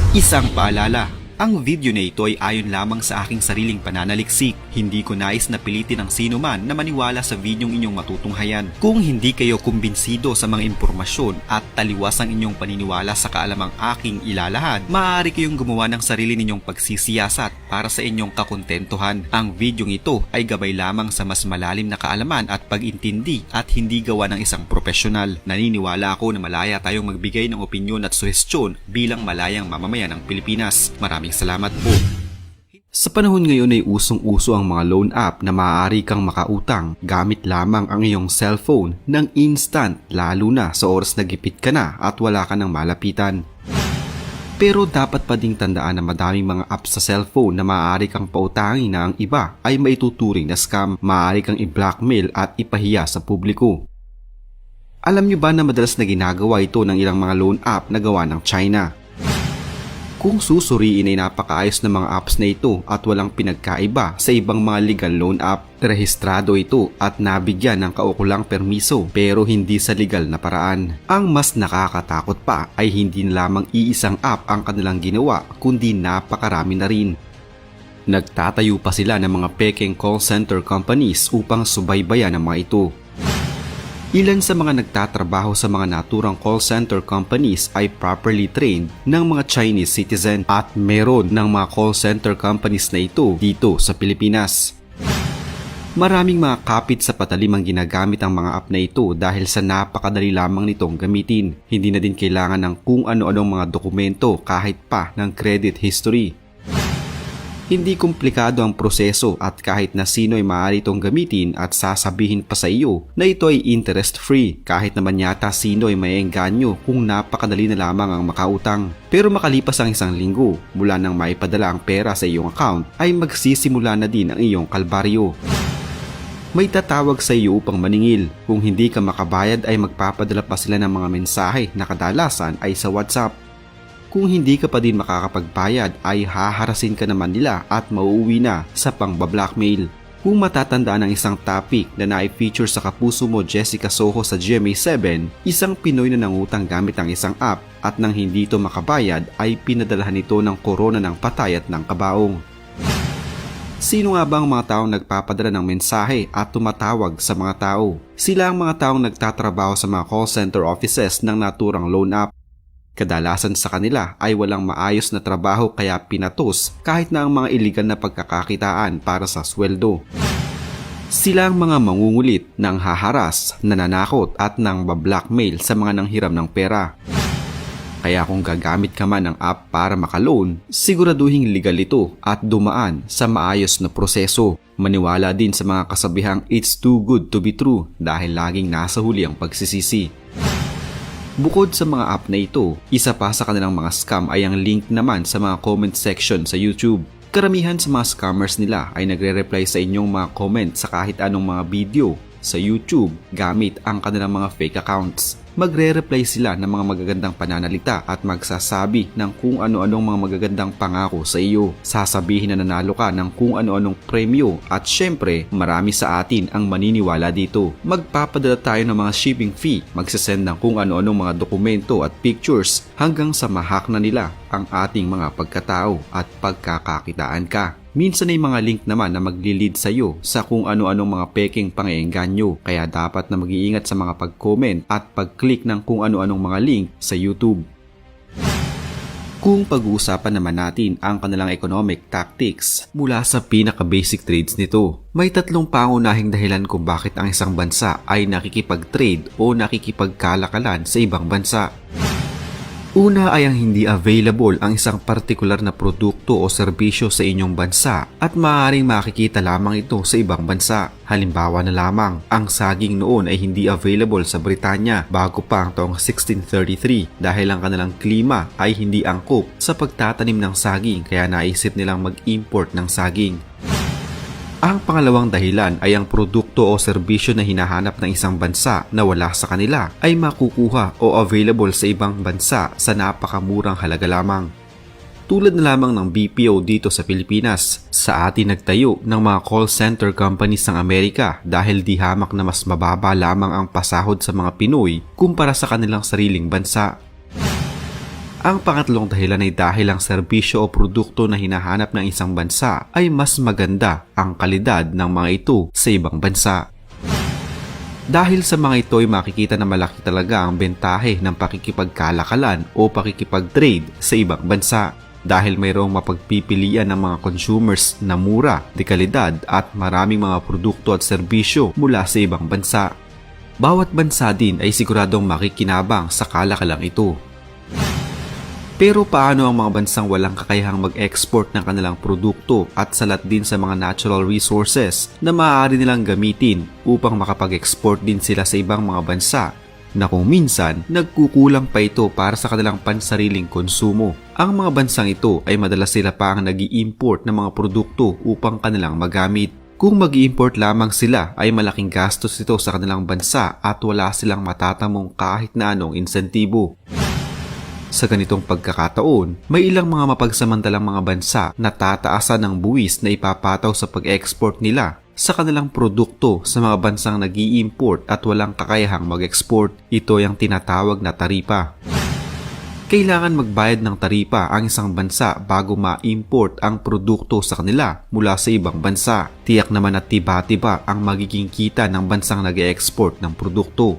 Isang paalala, ang video na ito ay ayon lamang sa aking sariling pananaliksik. Hindi ko nais na pilitin ang sino man na maniwala sa videong inyong matutunghayan. Kung hindi kayo kumbinsido sa mga impormasyon at taliwas ang inyong paniniwala sa kaalamang aking ilalahad, maaari kayong gumawa ng sarili ninyong pagsisiyasat para sa inyong kakontentuhan. Ang videong ito ay gabay lamang sa mas malalim na kaalaman at pag-intindi at hindi gawa ng isang profesional. Naniniwala ako na malaya tayong magbigay ng opinyon at suhestyon bilang malayang mamamayan ng Pilipinas. Maraming salamat po. Sa panahon ngayon ay usong-uso ang mga loan app na maaari kang makautang gamit lamang ang iyong cellphone ng instant, lalo na sa oras na gipit ka na at wala ka ng malapitan. Pero dapat pa ding tandaan na madaming mga apps sa cellphone na maaari kang pautangin na ang iba ay maituturing na scam. Maaari kang i-blackmail at ipahiya sa publiko. Alam nyo ba na madalas na ginagawa ito ng ilang mga loan app na gawa ng China? Kung susuriin ay napakaayos ng mga apps na ito at walang pinagkaiba sa ibang mga legal loan app. Rehistrado ito at nabigyan ng kaukulang permiso pero hindi sa legal na paraan. Ang mas nakakatakot pa ay hindi lamang iisang app ang kanilang ginawa kundi napakarami na rin. Nagtatayo pa sila ng mga pekeng call center companies upang subaybayan ang mga ito. Ilan sa mga nagtatrabaho sa mga naturang call center companies ay properly trained ng mga Chinese citizen at meron ng mga call center companies na ito dito sa Pilipinas. Maraming mga kapit sa patalim ang ginagamit ang mga app na ito dahil sa napakadali lamang nitong gamitin. Hindi na din kailangan ng kung ano-anong mga dokumento kahit pa ng credit history. Hindi komplikado ang proseso at kahit na sino ay maaari itong gamitin at sasabihin pa sa iyo na ito ay interest-free. Kahit naman yata sino ay maiengganyo kung napakadali na lamang ang makautang. Pero makalipas ang isang linggo mula nang maipadala ang pera sa iyong account ay magsisimula na din ang iyong kalbaryo. May tatawag sa iyo upang maningil. Kung hindi ka makabayad ay magpapadala pa sila ng mga mensahe na kadalasan ay sa WhatsApp. Kung hindi ka pa din makakapagbayad ay haharasin ka naman nila at mauuwi na sa pang-blackmail. Kung matatandaan ang isang topic na na-feature sa Kapuso Mo Jessica Soho sa GMA7, isang Pinoy na nangutang gamit ang isang app at nang hindi ito makabayad ay pinadalahan ito ng korona ng patay at ng kabaong. Sino nga ba ang mga taong nagpapadala ng mensahe at tumatawag sa mga tao? Sila ang mga taong nagtatrabaho sa mga call center offices ng naturang loan app. Kadalasan sa kanila ay walang maayos na trabaho kaya pinatos kahit na ang mga iligal na pagkakakitaan para sa sweldo. Sila ang mga mangungulit, nang haharas, nananakot at nang bablackmail sa mga nanghiram ng pera. Kaya kung gagamit ka man ng app para makaloan, siguraduhing legal ito at dumaan sa maayos na proseso. Maniwala din sa mga kasabihang it's too good to be true dahil laging nasa huli ang pagsisisi. Bukod sa mga app na ito, isa pa sa kanilang mga scam ay ang link naman sa mga comment section sa YouTube. Karamihan sa mga scammers nila ay nagre-reply sa inyong mga comment sa kahit anong mga video sa YouTube gamit ang kanilang mga fake accounts. Magre-reply sila ng mga magagandang pananalita at magsasabi ng kung ano-anong mga magagandang pangako sa iyo. Sasabihin na nanalo ka ng kung ano-anong premyo at syempre marami sa atin ang maniniwala dito. Magpapadala tayo ng mga shipping fee, magsasend ng kung ano-anong mga dokumento at pictures hanggang sa mahak na nila ang ating mga pagkatao at pagkakakitaan ka. Minsan ay mga link naman na magli-lead sa iyo sa kung ano-anong mga peking pang-eengganyo, kaya dapat na mag-iingat sa mga pag-comment at pag-click ng kung ano-anong mga link sa YouTube. Kung pag-uusapan naman natin ang kanilang economic tactics mula sa pinaka-basic trades nito, may tatlong pangunahing dahilan kung bakit ang isang bansa ay nakikipag-trade o nakikipagkalakalan sa ibang bansa. Una ay ang hindi available ang isang partikular na produkto o serbisyo sa inyong bansa at maaaring makikita lamang ito sa ibang bansa. Halimbawa na lamang, ang saging noon ay hindi available sa Britanya bago pa ang taong 1633 dahil ang kanilang klima ay hindi angkop sa pagtatanim ng saging kaya naisip nilang mag-import ng saging. Ang pangalawang dahilan ay ang produkto o serbisyo na hinahanap ng isang bansa na wala sa kanila ay makukuha o available sa ibang bansa sa napakamurang halaga lamang. Tulad na lamang ng BPO dito sa Pilipinas, sa atin nagtayo ng mga call center companies ng Amerika dahil di hamak na mas mababa lamang ang pasahod sa mga Pinoy kumpara sa kanilang sariling bansa. Ang pangatlong dahilan ay dahil ang serbisyo o produkto na hinahanap ng isang bansa ay mas maganda ang kalidad ng mga ito sa ibang bansa. Dahil sa mga ito ay makikita na malaki talaga ang bentahe ng pakikipagkalakalan o pakikipag-trade sa ibang bansa. Dahil mayroong mapagpipilian ng mga consumers na mura, de kalidad at maraming mga produkto at serbisyo mula sa ibang bansa. Bawat bansa din ay siguradong makikinabang sa kalakalang ito. Pero paano ang mga bansang walang kakayahang mag-export ng kanilang produkto at salat din sa mga natural resources na maaari nilang gamitin upang makapag-export din sila sa ibang mga bansa na kung minsan nagkukulang pa ito para sa kanilang pansariling konsumo? Ang mga bansang ito ay madalas sila pa ang nag-i-import ng mga produkto upang kanilang magamit. Kung mag-i-import lamang sila ay malaking gastos ito sa kanilang bansa at wala silang matatamong kahit na anong insentibo. Sa ganitong pagkakataon, may ilang mga mapagsamantalang mga bansa na tataasan ng buwis na ipapataw sa pag-export nila sa kanilang produkto sa mga bansang nag-i-import at walang kakayahang mag-export. Ito ang tinatawag na taripa. Kailangan magbayad ng taripa ang isang bansa bago ma-import ang produkto sa kanila mula sa ibang bansa. Tiyak naman at tiba-tiba ang magiging kita ng bansang nag-e-export ng produkto.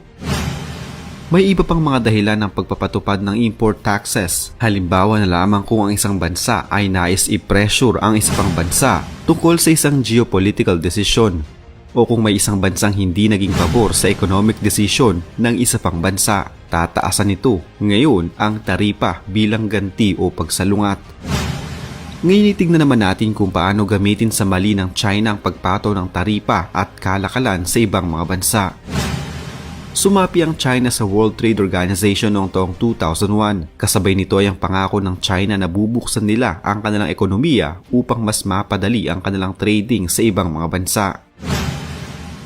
May iba pang mga dahilan ng pagpapatupad ng import taxes. Halimbawa na lamang kung ang isang bansa ay nais i-pressure ang isa pang bansa tungkol sa isang geopolitical decision o kung may isang bansang hindi naging pabor sa economic decision ng isa pang bansa, tataasan nito ngayon ang taripa bilang ganti o pagsalungat. Ngayon itignan naman natin kung paano gamitin sa mali ng China ang pagpataw ng taripa at kalakalan sa ibang mga bansa. Sumapi ang China sa World Trade Organization noong taong 2001. Kasabay nito ay ang pangako ng China na bubuksan nila ang kanilang ekonomiya upang mas mapadali ang kanilang trading sa ibang mga bansa.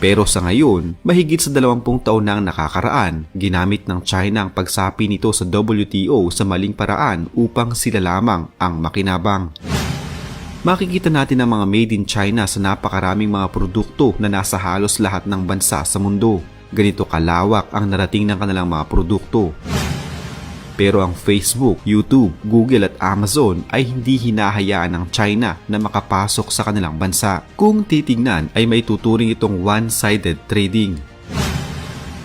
Pero sa ngayon, mahigit sa 20 taon na ang nakakaraan, ginamit ng China ang pagsapi nito sa WTO sa maling paraan upang sila lamang ang makinabang. Makikita natin ang mga made in China sa napakaraming mga produkto na nasa halos lahat ng bansa sa mundo. Ganito kalawak ang narating ng kanilang mga produkto. Pero ang Facebook, YouTube, Google at Amazon ay hindi hinahayaan ng China na makapasok sa kanilang bansa. Kung titingnan ay may tuturing itong one-sided trading.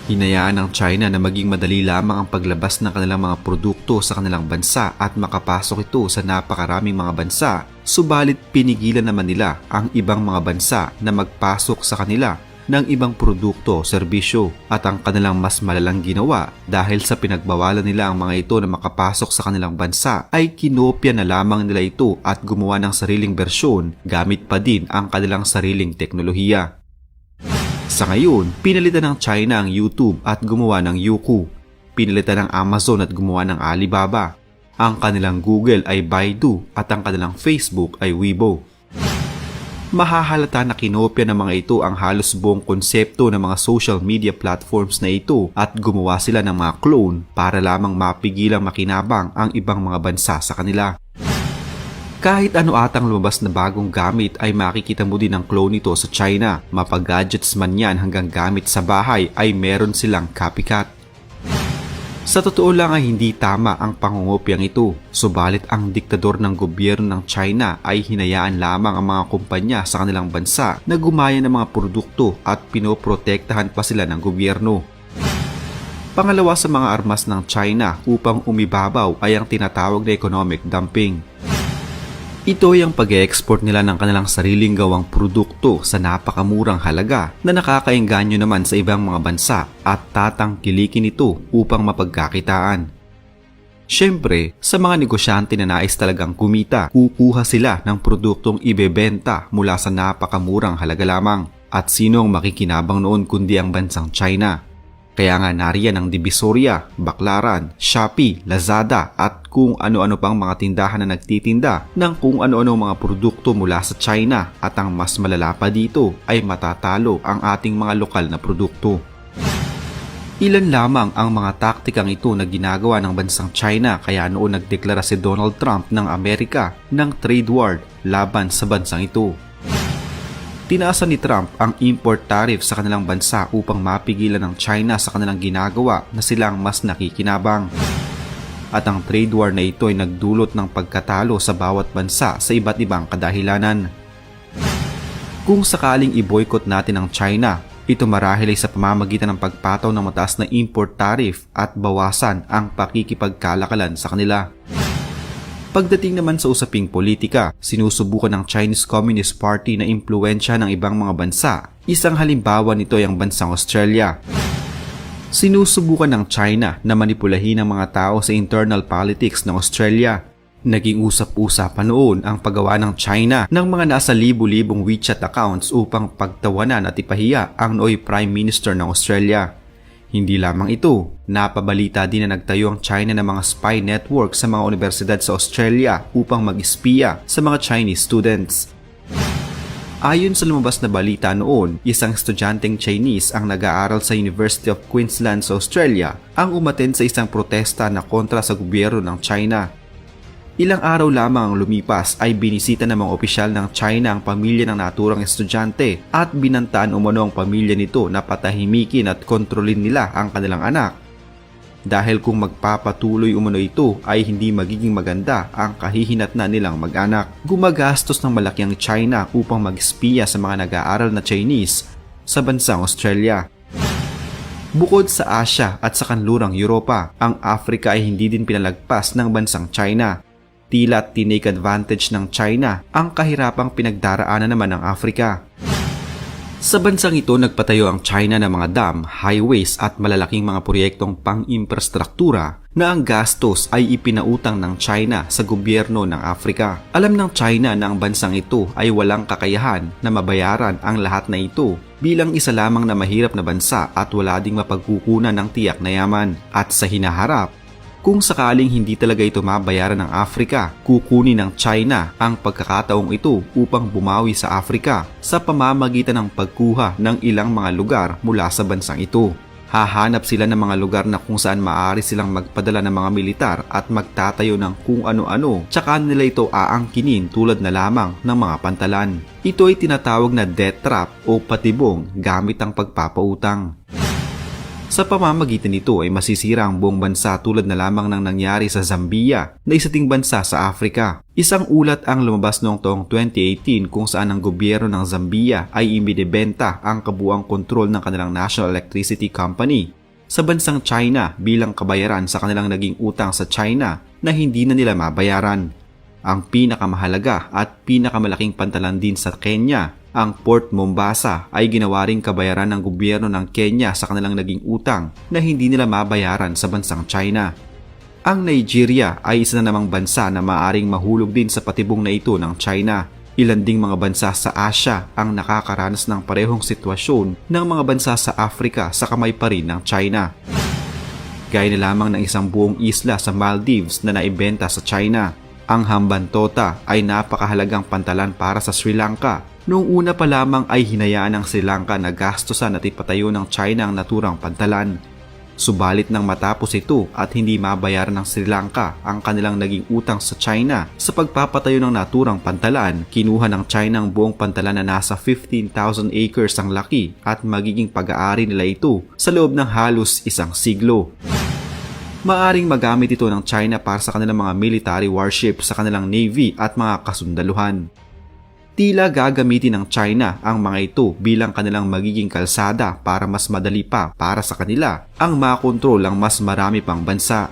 Hinayaan ng China na maging madali lamang ang paglabas ng kanilang mga produkto sa kanilang bansa at makapasok ito sa napakaraming mga bansa, subalit pinigilan naman nila ang ibang mga bansa na magpasok sa kanila ng ibang produkto o serbisyo at ang kanilang mas malalang ginawa dahil sa pinagbawalan nila ang mga ito na makapasok sa kanilang bansa ay kinopya na lamang nila ito at gumawa ng sariling bersyon gamit pa din ang kanilang sariling teknolohiya. Sa ngayon, pinalitan ng China ang YouTube at gumawa ng Youku. Pinalitan ng Amazon at gumawa ng Alibaba. Ang kanilang Google ay Baidu at ang kanilang Facebook ay Weibo. Mahahalata na kinopya ng mga ito ang halos buong konsepto ng mga social media platforms na ito at gumawa sila ng mga clone para lamang mapigilang makinabang ang ibang mga bansa sa kanila. Kahit ano atang lumabas na bagong gamit ay makikita mo din ang clone nito sa China. Mapag-gadgets man yan hanggang gamit sa bahay ay meron silang copycat. Sa totoo lang ay hindi tama ang pangungopyang ito, subalit ang diktador ng gobyerno ng China ay hinayaan lamang ang mga kumpanya sa kanilang bansa na gumaya ng mga produkto at pinoprotektahan pa sila ng gobyerno. Pangalawa sa mga armas ng China upang umibabaw ay ang tinatawag na economic dumping. Ito ay ang pag-e-export nila ng kanilang sariling gawang produkto sa napakamurang halaga na nakakaengganyo naman sa ibang mga bansa at tatangkilikin ito upang mapagkakitaan. Siyempre, sa mga negosyante na nais talagang kumita, kukuha sila ng produktong ibebenta mula sa napakamurang halaga lamang. At sino ang makikinabang noon kundi ang bansang China? Kaya nga nariyan ang Divisoria, Baclaran, Shopee, Lazada at kung ano-ano pang mga tindahan na nagtitinda ng kung ano-ano mga produkto mula sa China at ang mas malala pa dito ay matatalo ang ating mga lokal na produkto. Ilan lamang ang mga taktikang ito na ginagawa ng bansang China kaya noon nagdeklara si Donald Trump ng Amerika ng trade war laban sa bansang ito. Tinaasan ni Trump ang import tariff sa kanilang bansa upang mapigilan ng China sa kanilang ginagawa na silang mas nakikinabang. at ang trade war na ito ay nagdulot ng pagkatalo sa bawat bansa sa iba't ibang kadahilanan. Kung sakaling i-boycott natin ang China, ito marahil ay sa pamamagitan ng pagpataw ng mataas na import tariff at bawasan ang pakikipagkalakalan sa kanila. Pagdating naman sa usaping politika, sinusubukan ng Chinese Communist Party na impluwensya ng ibang mga bansa. Isang halimbawa nito ay ang bansang Australia. Sinusubukan ng China na manipulahin ang mga tao sa internal politics ng Australia. Naging usap-usapan noon ang paggawa ng China ng mga nasa libu-libong WeChat accounts upang pagtawanan at ipahiya ang nooy Prime Minister ng Australia. Hindi lamang ito, napabalita din na nagtayo ang China ng mga spy network sa mga universidad sa Australia upang mag-espiya sa mga Chinese students. Ayon sa lumabas na balita noon, isang estudyanteng Chinese ang nag-aaral sa University of Queensland sa Australia ang umattend sa isang protesta na kontra sa gobyerno ng China. Ilang araw lamang ang lumipas ay binisita ng mga opisyal ng China ang pamilya ng naturang estudyante at binantaan umano ang pamilya nito na patahimikin at kontrolin nila ang kanilang anak. Dahil kung magpapatuloy umano ito ay hindi magiging maganda ang kahihinatnan nilang mag-anak. Gumagastos ng malaki ang China upang mag-espiya sa mga nag-aaral na Chinese sa bansang Australia. Bukod sa Asia at sa kanlurang Europa, ang Africa ay hindi din pinalagpas ng bansang China. Tila tinake advantage ng China ang kahirapang pinagdaraanan naman ng Africa. Sa bansang ito nagpatayo ang China ng mga dam, highways at malalaking mga proyektong pang-infrastruktura na ang gastos ay ipinautang ng China sa gobyerno ng Africa. Alam ng China na ang bansang ito ay walang kakayahan na mabayaran ang lahat na ito bilang isa lamang na mahirap na bansa at wala ding mapagkukunan ng tiyak na yaman. At sa hinaharap, kung sakaling hindi talaga ito mabayaran ng Africa, kukunin ng China ang pagkakataong ito upang bumawi sa Africa sa pamamagitan ng pagkuha ng ilang mga lugar mula sa bansang ito. Hahanap sila ng mga lugar na kung saan maaari silang magpadala ng mga militar at magtatayo ng kung ano-ano, tsaka nila ito aangkinin tulad na lamang ng mga pantalan. Ito ay tinatawag na death trap o patibong gamit ang pagpapautang. Sa pamamagitan nito ay masisira ang buong bansa tulad na lamang ng nangyari sa Zambia na isa ding bansa sa Africa. Isang ulat ang lumabas noong taong 2018 kung saan ang gobyerno ng Zambia ay ibinebenta ang kabuuang kontrol ng kanilang National Electricity Company sa bansang China bilang kabayaran sa kanilang naging utang sa China na hindi na nila mabayaran. Ang pinakamahalaga at pinakamalaking pantalan din sa Kenya, ang Port Mombasa, ay ginawa ring kabayaran ng gobyerno ng Kenya sa kanilang naging utang na hindi nila mabayaran sa bansang China. Ang Nigeria ay isa na namang bansa na maaaring mahulog din sa patibong na ito ng China. Ilan ding mga bansa sa Asia ang nakakaranas ng parehong sitwasyon ng mga bansa sa Africa sa kamay pa rin ng China. Gaya na lamang ng isang buong isla sa Maldives na naibenta sa China. Ang Hambantota ay napakahalagang pantalan para sa Sri Lanka. Noong una pa lamang ay hinayaan ng Sri Lanka na gastusan at ipatayo ng China ang naturang pantalan. Subalit nang matapos ito at hindi mabayaran ng Sri Lanka ang kanilang naging utang sa China sa pagpapatayo ng naturang pantalan, kinuha ng China ang buong pantalan na nasa 15,000 acres ang laki at magiging pag-aari nila ito sa loob ng halos isang siglo. Maaring magamit ito ng China para sa kanilang mga military warship sa kanilang navy at mga kasundaluhan. Tila gagamitin ng China ang mga ito bilang kanilang magiging kalsada para mas madali pa para sa kanila ang makontrol ang mas marami pang bansa.